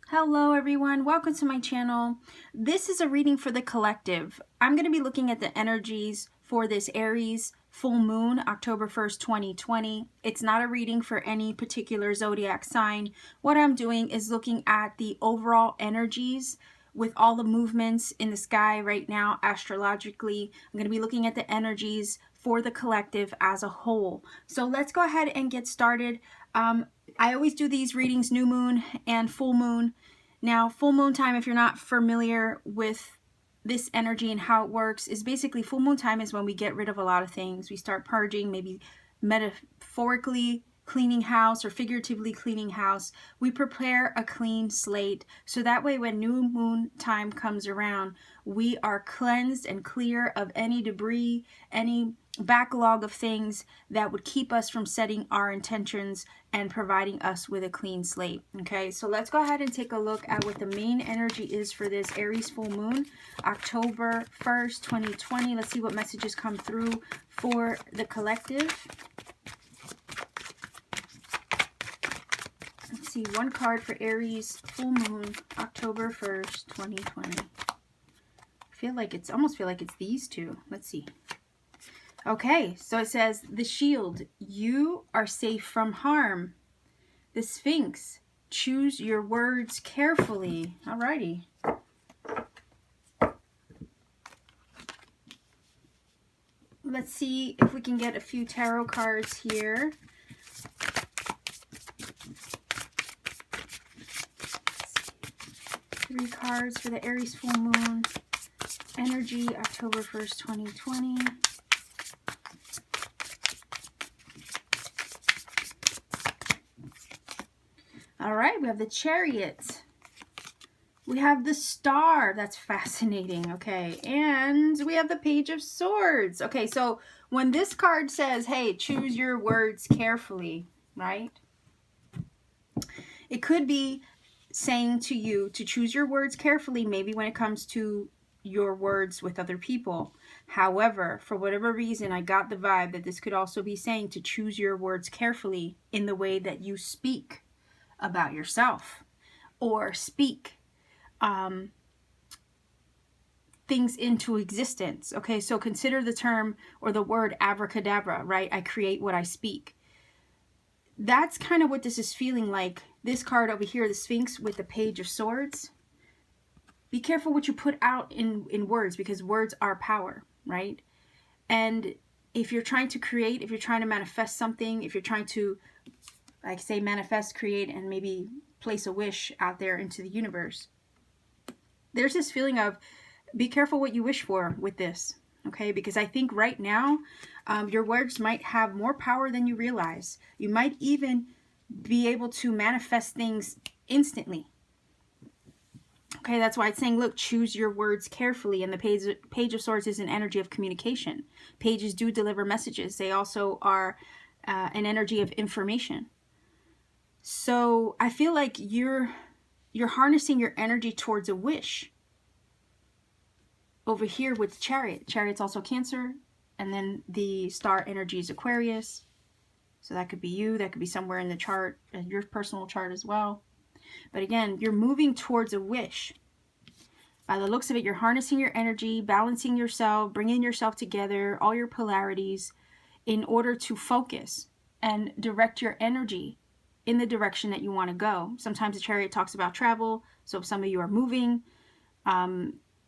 Hello everyone, welcome to my channel. This is a reading for the collective. I'm going to be looking at the energies for this Aries full moon, October 1st, 2020. It's not a reading for any particular zodiac sign. What I'm doing is looking at the overall energies with all the movements in the sky right now astrologically. I'm going to be looking at the energies for the collective as a whole. So let's go ahead and get started. I always do these readings new moon and full moon. Now, full moon time, if you're not familiar with this energy and how it works, is basically full moon time is when we get rid of a lot of things. We start purging, maybe metaphorically cleaning house or figuratively cleaning house. We prepare a clean slate so that way when new moon time comes around, we are cleansed and clear of any debris, any backlog of things that would keep us from setting our intentions and providing us with a clean slate. Okay, so let's go ahead and take a look at what the main energy is for this Aries full moon, October 1st, 2020. Let's see what messages come through for the collective. Let's see, one card for Aries full moon, October 1st, 2020. Almost feel like it's these two. Let's see. Okay, so it says, the Shield, you are safe from harm. The Sphinx, choose your words carefully. Alrighty. Let's see if we can get a few tarot cards here. Three cards for the Aries full moon. Energy, October 1st, 2020. All right, we have the Chariot. We have the Star. That's fascinating. Okay, and we have the Page of Swords. Okay, so when this card says, hey, choose your words carefully, right? It could be saying to you to choose your words carefully, maybe when it comes to your words with other people. However, for whatever reason, I got the vibe that this could also be saying to choose your words carefully in the way that you speak about yourself or speak things into existence. Okay, so consider the term or the word abracadabra, right? I create what I speak. That's kind of what this is feeling like. This card over here, the Sphinx with the Page of Swords. Be careful what you put out in words, because words are power, right? And if you're trying to create, if you're trying to manifest something, if you're trying to, like say, manifest, create, and maybe place a wish out there into the universe, there's this feeling of be careful what you wish for with this, okay? Because I think right now your words might have more power than you realize. You might even be able to manifest things instantly. Okay, that's why it's saying, look, choose your words carefully. And the Page of Swords is an energy of communication. Pages do deliver messages. They also are an energy of information. So I feel like you're harnessing your energy towards a wish. Over here with Chariot. Chariot's also Cancer. And then the Star energy is Aquarius. So that could be you. That could be somewhere in the chart, your personal chart as well. But again, you're moving towards a wish. By the looks of it, you're harnessing your energy, balancing yourself, bringing yourself together, all your polarities, in order to focus and direct your energy in the direction that you want to go. Sometimes the Chariot talks about travel. So if some of you are moving,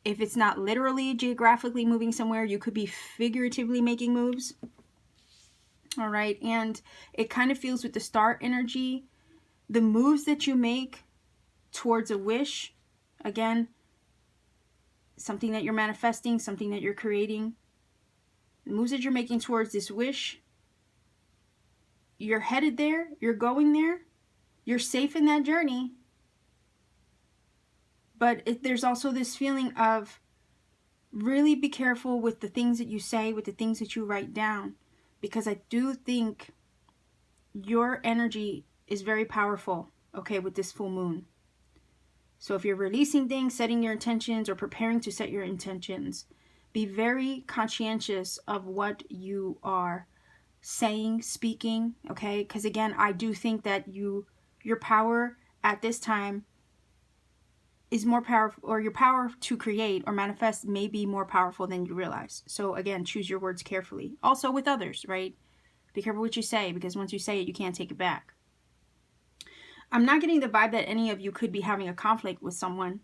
if it's not literally geographically moving somewhere, you could be figuratively making moves. All right. And it kind of feels with the Star energy, the moves that you make towards a wish, again, something that you're manifesting, something that you're creating, the moves that you're making towards this wish, you're headed there, you're going there, you're safe in that journey. But there's also this feeling of really be careful with the things that you say, with the things that you write down, because I do think your energy is very powerful, okay, with this full moon. So if you're releasing things, setting your intentions, or preparing to set your intentions, be very conscientious of what you are saying, speaking, okay? Because again, I do think that your power at this time is more powerful, or your power to create or manifest may be more powerful than you realize. So again, choose your words carefully. Also with others, right? Be careful what you say, because once you say it, you can't take it back. I'm not getting the vibe that any of you could be having a conflict with someone,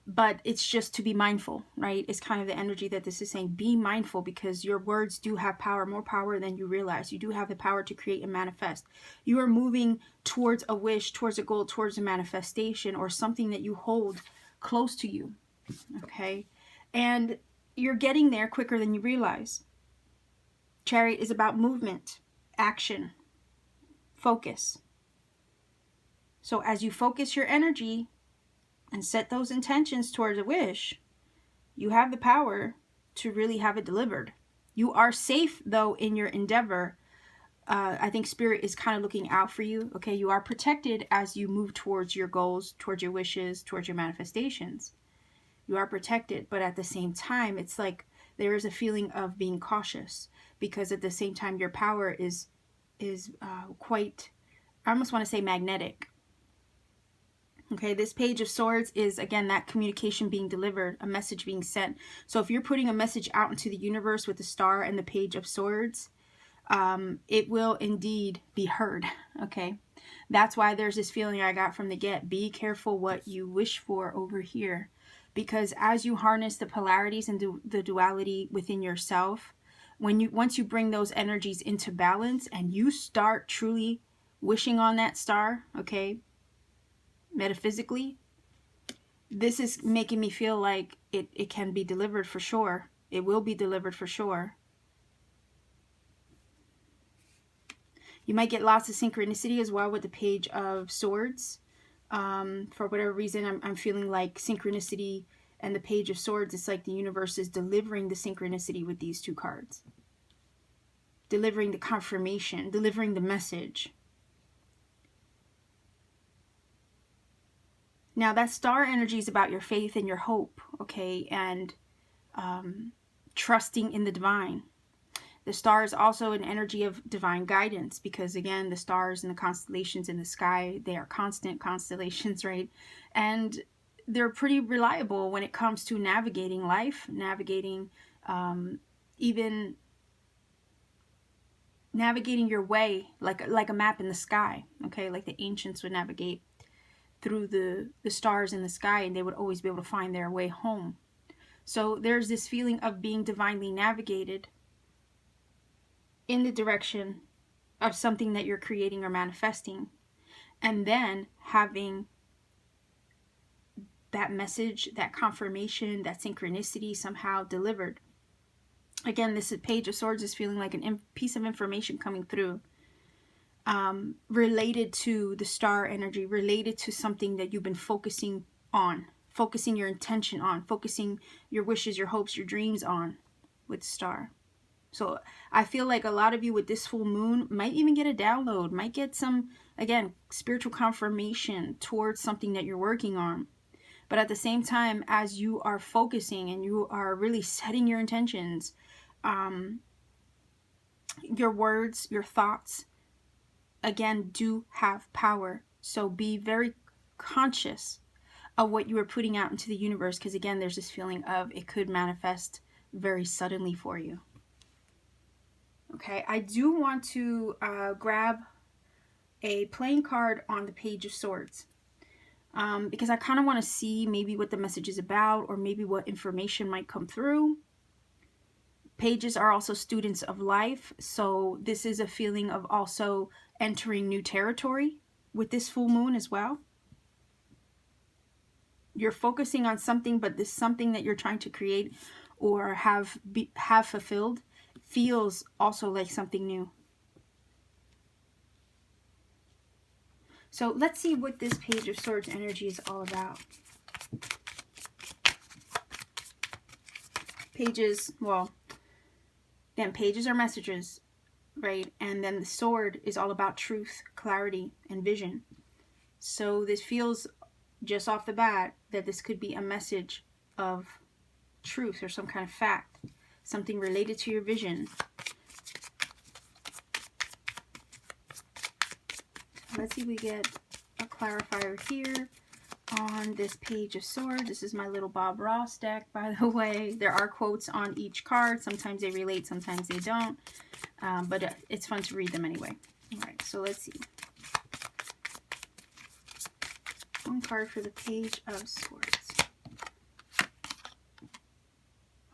but it's just to be mindful, right? It's kind of the energy that this is saying. Be mindful, because your words do have power, more power than you realize. You do have the power to create and manifest. You are moving towards a wish, towards a goal, towards a manifestation, or something that you hold close to you, okay? And you're getting there quicker than you realize. Chariot is about movement, action, focus. So as you focus your energy and set those intentions towards a wish, you have the power to really have it delivered. You are safe, though, in your endeavor. I think Spirit is kind of looking out for you. Okay, you are protected as you move towards your goals, towards your wishes, towards your manifestations. You are protected, but at the same time, it's like there is a feeling of being cautious, because at the same time, your power is quite, I almost want to say, magnetic. Okay, this Page of Swords is, again, that communication being delivered, a message being sent. So if you're putting a message out into the universe with the Star and the Page of Swords, it will indeed be heard, okay? That's why there's this feeling I got from the get. Be careful what you wish for over here, because as you harness the polarities and the duality within yourself, once you bring those energies into balance and you start truly wishing on that star, okay, metaphysically, this is making me feel like it can be delivered for sure. It will be delivered for sure. You might get lots of synchronicity as well with the Page of Swords. For whatever reason, I'm feeling like synchronicity and the Page of Swords, it's like the universe is delivering the synchronicity with these two cards. Delivering the confirmation, delivering the message. Now, that star energy is about your faith and your hope, okay, and trusting in the divine. The star is also an energy of divine guidance, because, again, the stars and the constellations in the sky, they are constant constellations, right? And they're pretty reliable when it comes to navigating life, navigating even navigating your way like a map in the sky, okay, like the ancients would navigate through the stars in the sky, and they would always be able to find their way home. So there's this feeling of being divinely navigated in the direction of something that you're creating or manifesting, and then having that message, that confirmation, that synchronicity somehow delivered. Again, this Page of Swords is feeling like a piece of information coming through, related to the star energy, related to something that you've been focusing on, focusing your intention on, focusing your wishes, your hopes, your dreams on with star. So I feel like a lot of you with this full moon might even get a download, might get some, again, spiritual confirmation towards something that you're working on. But at the same time, as you are focusing and you are really setting your intentions, your words, your thoughts, again, do have power. So be very conscious of what you are putting out into the universe, because, again, there's this feeling of it could manifest very suddenly for you. Okay, I do want to grab a playing card on the Page of Swords, because I kind of want to see maybe what the message is about, or maybe what information might come through. Pages are also students of life, so this is a feeling of also entering new territory with this full moon as well. You're focusing on something, but this something that you're trying to create or have fulfilled feels also like something new. So let's see what this Page of Swords energy is all about. Pages, well, then pages are messages, right? And then the sword is all about truth, clarity, and vision. So this feels, just off the bat, that this could be a message of truth or some kind of fact, something related to your vision. let's see if we get a clarifier here on this Page of Swords. This is my little Bob Ross deck, by the way. There are quotes on each card. Sometimes they relate, sometimes they don't. But it's fun to read them anyway. All right, so let's see. One card for the Page of Swords.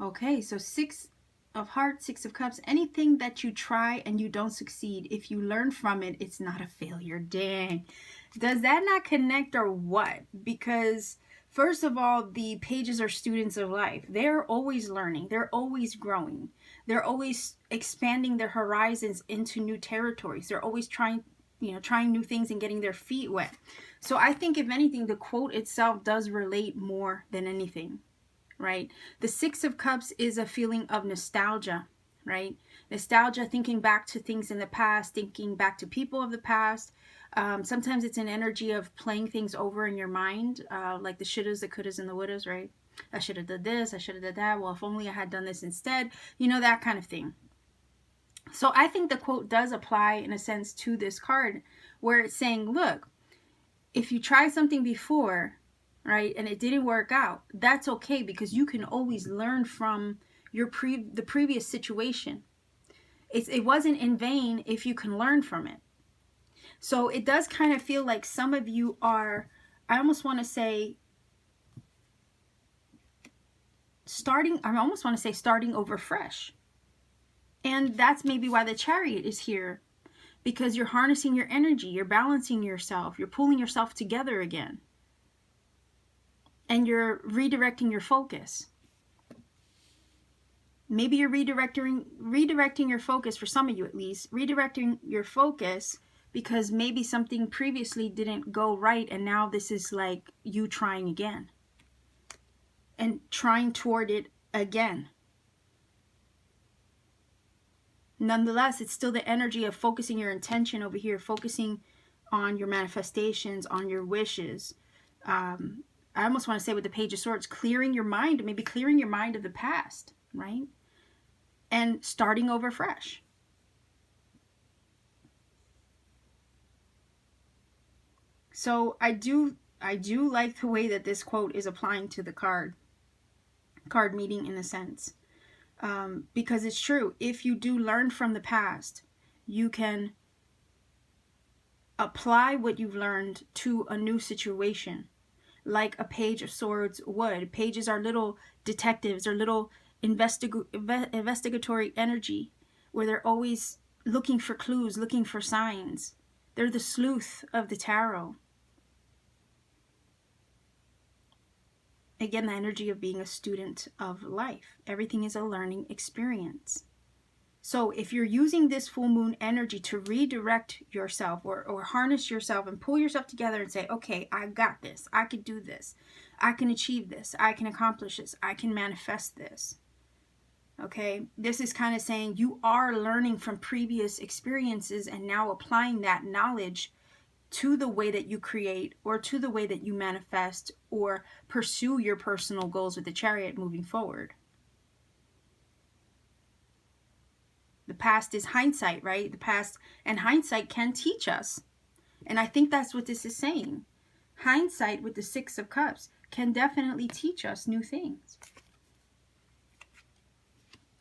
Okay, so 6 of Hearts, 6 of Cups. Anything that you try and you don't succeed, if you learn from it, it's not a failure. Dang. Does that not connect or what? Because first of all, the pages are students of life. They're always learning. They're always growing. They're always expanding their horizons into new territories. They're always trying new things and getting their feet wet. So I think if anything, the quote itself does relate more than anything, right? The 6 of Cups is a feeling of nostalgia, right? Nostalgia, thinking back to things in the past, thinking back to people of the past. Sometimes it's an energy of playing things over in your mind, like the shouldas, the couldas, and the wouldas, right? I should have done this, I should have done that. Well, if only I had done this instead, that kind of thing. So I think the quote does apply in a sense to this card, where it's saying, look, if you tried something before, right, and it didn't work out, that's okay, because you can always learn from the previous situation. It wasn't in vain if you can learn from it. So it does kind of feel like some of you are, I almost want to say, starting over fresh. And that's maybe why the Chariot is here, because you're harnessing your energy, you're balancing yourself, you're pulling yourself together again. And you're redirecting your focus. Maybe you're redirecting your focus, for some of you at least, redirecting your focus because maybe something previously didn't go right, and now this is like you trying again and trying toward it again. Nonetheless, it's still the energy of focusing your intention over here, focusing on your manifestations, on your wishes. I almost want to say with the Page of Swords, clearing your mind, maybe clearing your mind of the past, right? And starting over fresh. So I do like the way that this quote is applying to the card meeting in a sense. Because it's true. If you do learn from the past, you can apply what you've learned to a new situation, like a Page of Swords would. Pages are little detectives or little investigatory energy, where they're always looking for clues, looking for signs. They're the sleuth of the tarot. Again, the energy of being a student of life. Everything is a learning experience. So if you're using this full moon energy to redirect yourself or harness yourself and pull yourself together and say, okay, I got this. I can do this. I can achieve this. I can accomplish this. I can manifest this. Okay, this is kind of saying you are learning from previous experiences and now applying that knowledge to the way that you create or to the way that you manifest or pursue your personal goals with the Chariot moving forward. The past is hindsight, right? The past and hindsight can teach us. And I think that's what this is saying. Hindsight with the 6 of Cups can definitely teach us new things.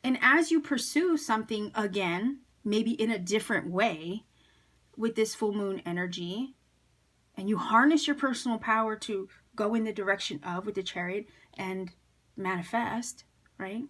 And as you pursue something again, maybe in a different way, with this full moon energy, and you harness your personal power to go in the direction of with the Chariot and manifest, right?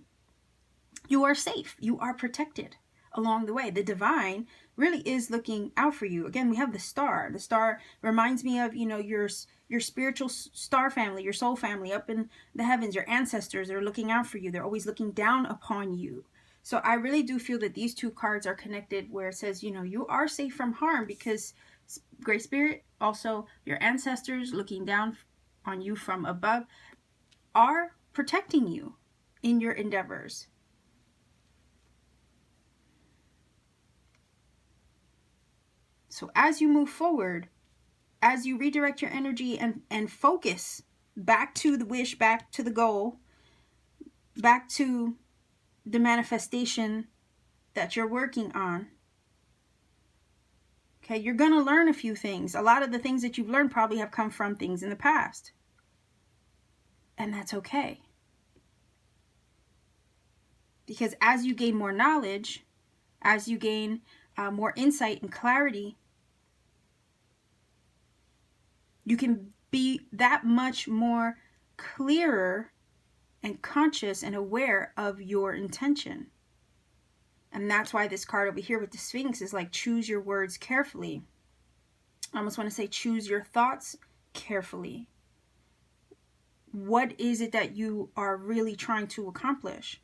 You are safe. You are protected along the way. The divine really is looking out for you. Again, we have the star. The star reminds me of, your spiritual star family, your soul family up in the heavens. Your ancestors are looking out for you. They're always looking down upon you. So I really do feel that these two cards are connected, where it says, you are safe from harm, because Great Spirit, also your ancestors looking down on you from above, are protecting you in your endeavors. So as you move forward, as you redirect your energy and focus back to the wish, back to the goal, back to the manifestation that you're working on, Okay, you're going to learn a few things. A lot of the things that you've learned probably have come from things in the past. And that's okay. Because as you gain more knowledge, as you gain more insight and clarity, you can be that much more clearer and conscious and aware of your intention. And that's why this card over here with the Sphinx is like, choose your words carefully. I almost want to say, choose your thoughts carefully. What is it that you are really trying to accomplish?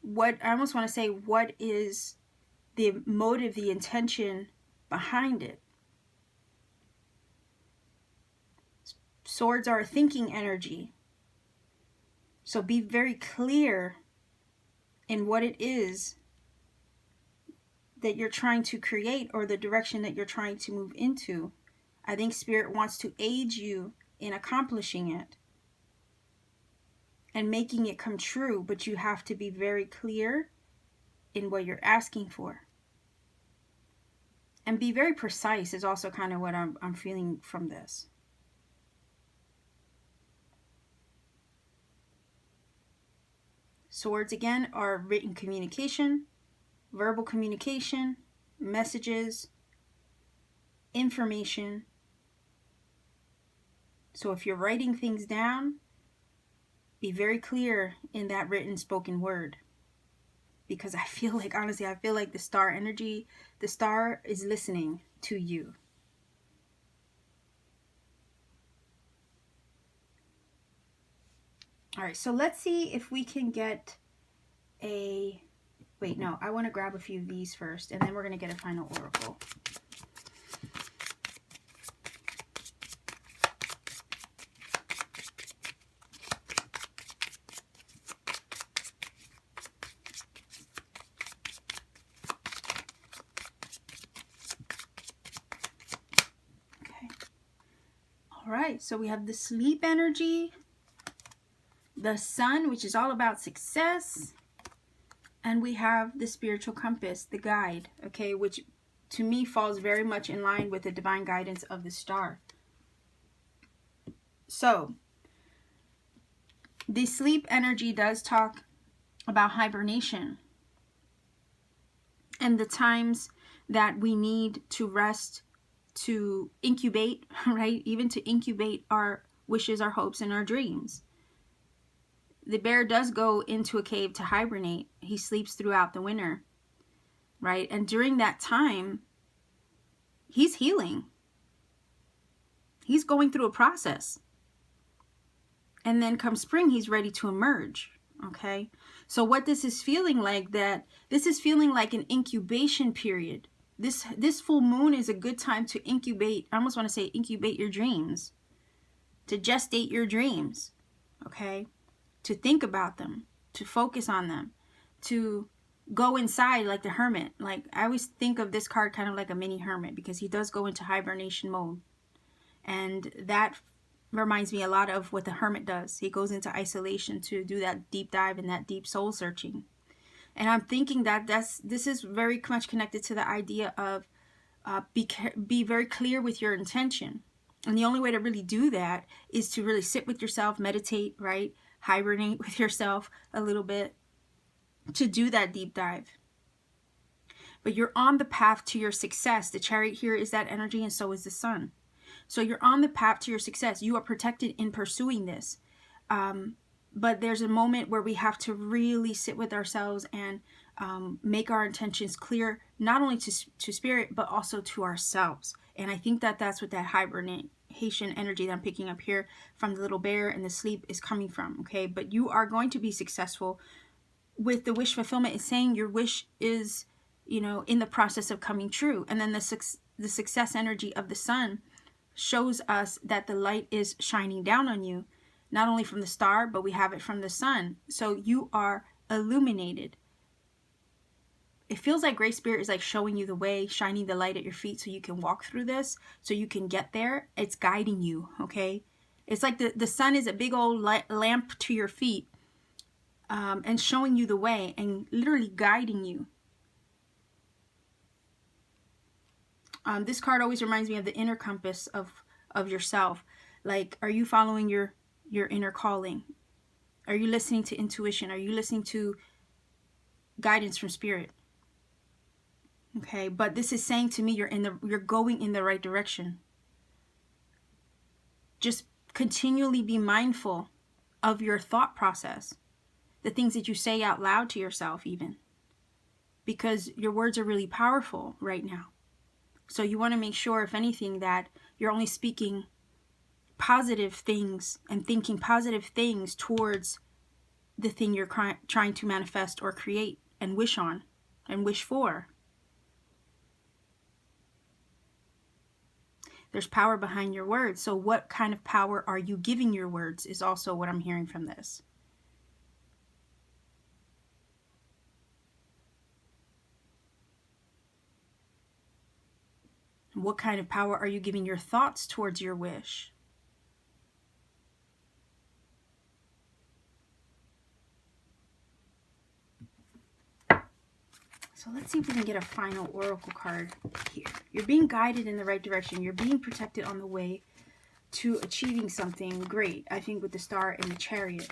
I almost want to say, what is the motive, the intention behind it? Swords are a thinking energy. So be very clear in what it is that you're trying to create, or the direction that you're trying to move into. I think Spirit wants to aid you in accomplishing it and making it come true, but you have to be very clear in what you're asking for. And be very precise is also kind of what I'm feeling from this. Swords, again, are written communication, verbal communication, messages, information. So if you're writing things down, be very clear in that written spoken word. Because I feel like, honestly, I feel like the star energy, the star is listening to you. All right, so let's see if we can get a... Wait, no, I want to grab a few of these first, and then we're going to get a final oracle. Okay. All right, so we have the sleep energy, the sun, which is all about success, and we have the spiritual compass, the guide, okay, which to me falls very much in line with the divine guidance of the star. So the sleep energy does talk about hibernation and the times that we need to rest, to incubate, right? Even to incubate our wishes, our hopes, and our dreams. The bear does go into a cave to hibernate. He sleeps throughout the winter, right? And during that time, he's healing. He's going through a process. And then come spring, he's ready to emerge, okay? So what this is feeling like, this is feeling like an incubation period. This full moon is a good time to incubate. I almost want to say incubate your dreams, to gestate your dreams, okay? To think about them, to focus on them, to go inside like the hermit. Like, I always think of this card kind of like a mini hermit, because he does go into hibernation mode. And that reminds me a lot of what the hermit does. He goes into isolation to do that deep dive and that deep soul searching. And I'm thinking that this is very much connected to the idea of be very clear with your intention. And the only way to really do that is to really sit with yourself, meditate, right? Hibernate with yourself a little bit to do that deep dive. But you're on the path to your success. The Chariot here is that energy, and so is the sun. So you're on the path to your success. You are protected in pursuing this. But there's a moment where we have to really sit with ourselves and make our intentions clear, not only to spirit, but also to ourselves. And I think that that's what that hibernation energy that I'm picking up here from the little bear and the sleep is coming from, okay? But you are going to be successful with the wish fulfillment. It's saying your wish is, you know, in the process of coming true. And then the success energy of the sun shows us that the light is shining down on you, not only from the star, but we have it from the sun. So you are illuminated. It feels like Great Spirit is like showing you the way, shining the light at your feet so you can walk through this, so you can get there. It's guiding you, okay? It's like the sun is a big old lamp to your feet, and showing you the way and literally guiding you. This card always reminds me of the inner compass of yourself. Like, are you following your inner calling? Are you listening to intuition? Are you listening to guidance from spirit? Okay, but this is saying to me you're going in the right direction. Just continually be mindful of your thought process, the things that you say out loud to yourself even, because your words are really powerful right now. So you want to make sure, if anything, that you're only speaking positive things and thinking positive things towards the thing you're trying to manifest or create and wish on and wish for. There's power behind your words. So what kind of power are you giving your words is also what I'm hearing from this. What kind of power are you giving your thoughts towards your wish? So let's see if we can get a final oracle card here. You're being guided in the right direction. You're being protected on the way to achieving something great, I think, with the Star and the Chariot.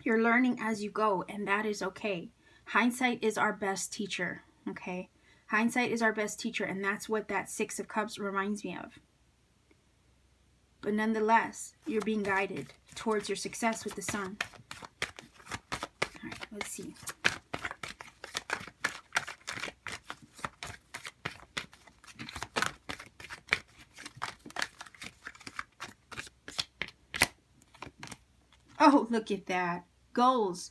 You're learning as you go, and that is okay. Hindsight is our best teacher, okay? Hindsight is our best teacher, and that's what that Six of Cups reminds me of. But nonetheless, you're being guided towards your success with the Sun. All right, let's see. Oh, look at that. Goals.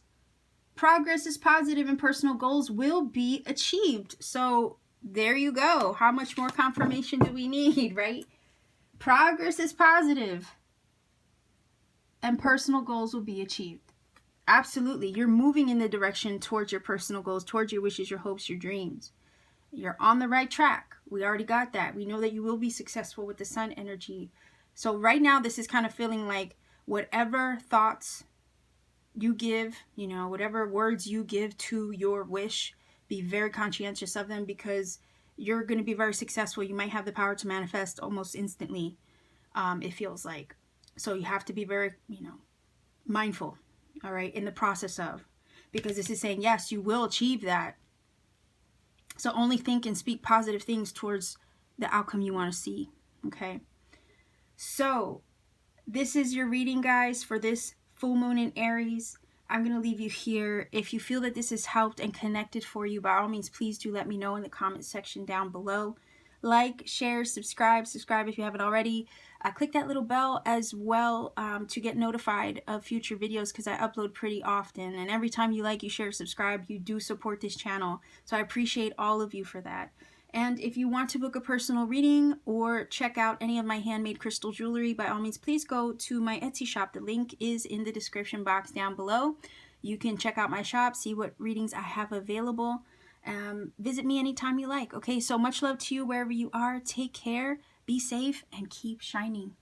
Progress is positive and personal goals will be achieved. So there you go. How much more confirmation do we need, right? Progress is positive and personal goals will be achieved. Absolutely. You're moving in the direction towards your personal goals, towards your wishes, your hopes, your dreams. You're on the right track. We already got that. We know that you will be successful with the Sun energy. So right now, this is kind of feeling like whatever thoughts you give, you know, whatever words you give to your wish, be very conscientious of them, because you're going to be very successful. You might have the power to manifest almost instantly, it feels like. So you have to be very, you know, mindful, all right, in the process of, because this is saying, yes, you will achieve that. So only think and speak positive things towards the outcome you want to see, okay? So this is your reading, guys, for this full moon in Aries. I'm going to leave you here. If you feel that this has helped and connected for you, by all means, please do let me know in the comment section down below. Like, share, subscribe if you haven't already. Click that little bell as well to get notified of future videos, because I upload pretty often. And every time you like, you share, subscribe, you do support this channel. So I appreciate all of you for that. And if you want to book a personal reading or check out any of my handmade crystal jewelry, by all means, please go to my Etsy shop. The link is in the description box down below. You can check out my shop, see what readings I have available. Visit me anytime you like. Okay, so much love to you wherever you are. Take care, be safe, and keep shining.